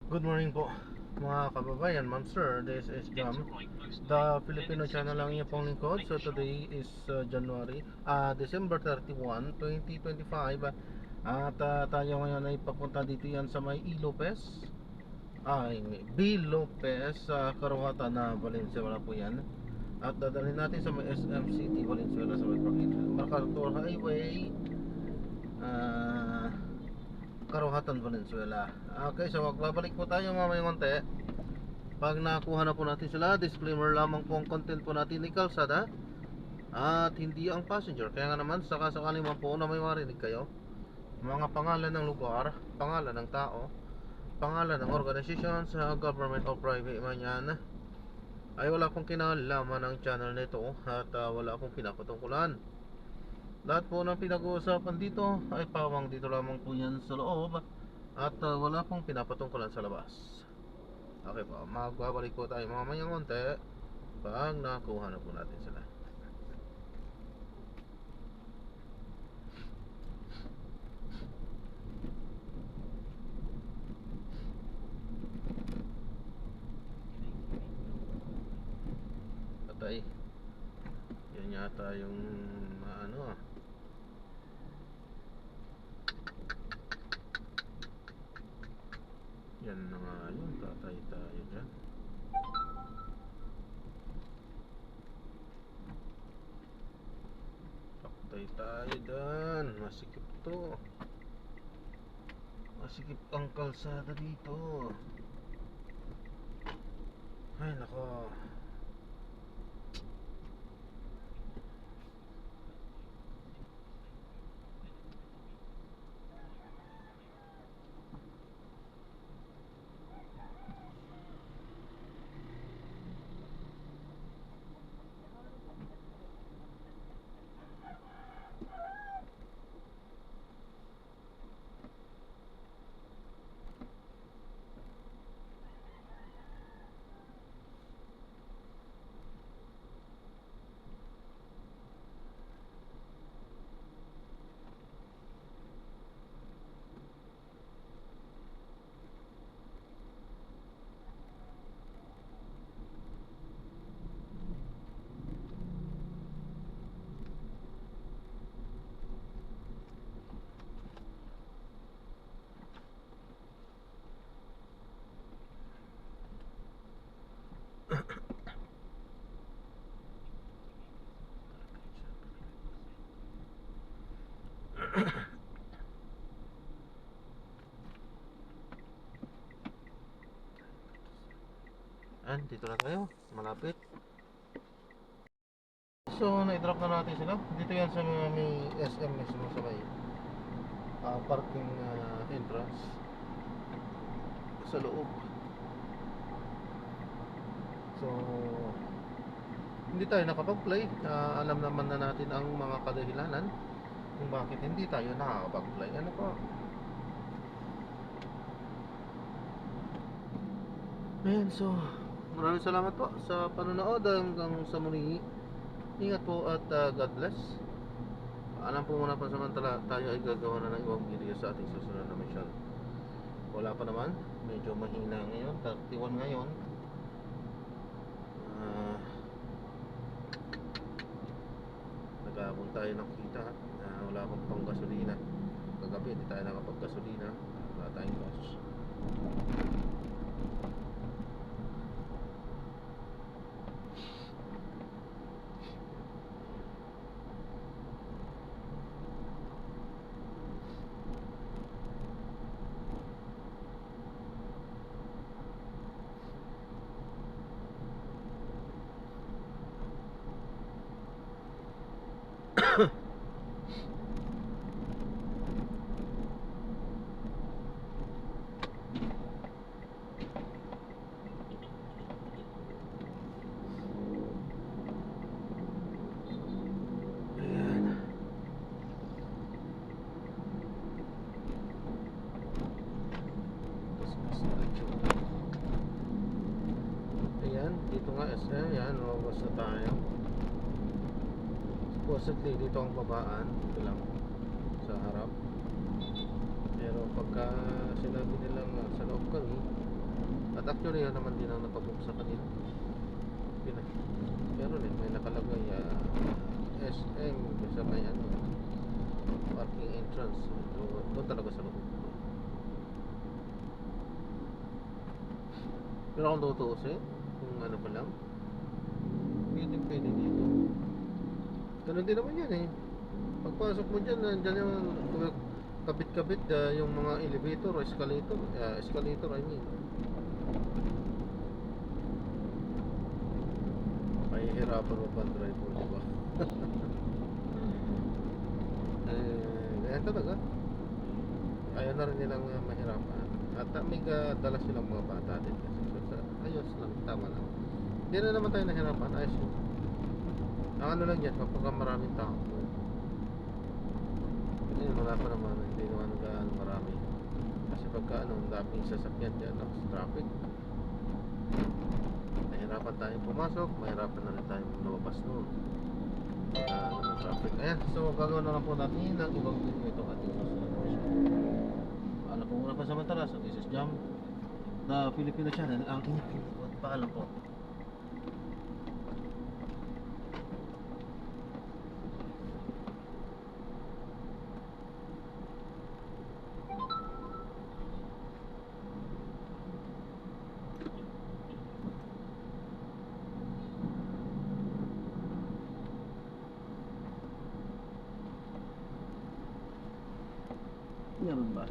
Good morning po mga kababayan, ma'am sir. This is Jam, the Filipino channel lang niya pong lingkod. So today is December 31, 2025. At tayo ngayon ay papunta dito yan sa may E. Lopez, B. Lopez sa Karuhatan na Valenzuela po yan. At dadalhin natin sa may SM City Valenzuela sa may MacArthur Highway, ah Karuhatan, Valenzuela. Okay, so magbabalik po tayo mamaya konti. Pag nakuha na po natin sila, disclaimer lamang po ang content po natin ni Kalsada at hindi ang passenger. Kaya nga naman, sakasakali man po na may marinig kayo, mga pangalan ng lugar, pangalan ng tao, pangalan ng organisasyon sa government o private man yan, ay wala pong kinalaman ng channel nito at wala pong pinapatungkulan. Lahat po ng pinag-uusapan dito ay pawang dito lamang po yan sa loob at wala pong pinapatungkulan sa labas. Okay po, magbabalik po tayo mamayang konti pag nakuha na po natin sila. Patay. Yan yata yung ano yan na nga yun, tatay tayo dyan. Patay tayo dyan. Masikip to. Masikip ang kalsada dito. Ay nako. Dito na tayo, malapit. So, na-drop na natin sila. Dito yan sa mga may SM mismo sa may parking entrance sa loob. So, hindi tayo nakapag-play. Alam naman na natin ang mga kadahilanan kung bakit hindi tayo nakakapag-play. Ano po? Ayan, so maraming salamat po sa panonood hanggang sa muli. Ingat po at God bless. Alam po muna pansamantala tayo ay gagawa na ng ibang video sa ating susunod na mission. Wala pa naman, medyo mahina ngayon, 31 ngayon. Nagabon tayo ng kita, wala akong pang gasolina. Kagabi hindi tayo nakapag gasolina, wala tayong cash. Ayan, dito nga SM, yan, lumabas na tayo. Supposedly dito ang babaan, dito lang sa harap. Pero pagka sinabi nilang sa loob kami, Actually, yun naman din ang napabook sa kanila. Meron eh, may nakalagay SM sa may ano, parking entrance. Doon talaga sa loob. Pero kung tutuusin, kung ano pa lang, pwede dito. Ganun din naman yan eh. Pagpasok mo dyan, nandyan yung kabit-kabit yung mga elevator o escalator. Escalator, I mean. Mahihirapan mo pa ang driver, di ba? Ganyan talaga. Ayaw na rin nilang mahirapan. At may dala silang mga bata din kasi. So, ayos lang, tama lang. Hindi na naman tayo nahirapan, ayos yun. Ang ano lang yan, kapag maraming tao. Ayun, wala pa naman, hindi naman gaano marami. Kasi pagka ano, ang daming sasakyan dyan, sa traffic. Mahirapan tayong pumasok, mahirapan na rin tayong lumabas noon. Traffic. Ayan, so gagawin na lang po natin ng ibang video itong ating susunod na episode. Paalam po muna pa samantala. So this is Jam, the Filipino channel, ang inyong pinipod. Paalam po. Meron ba?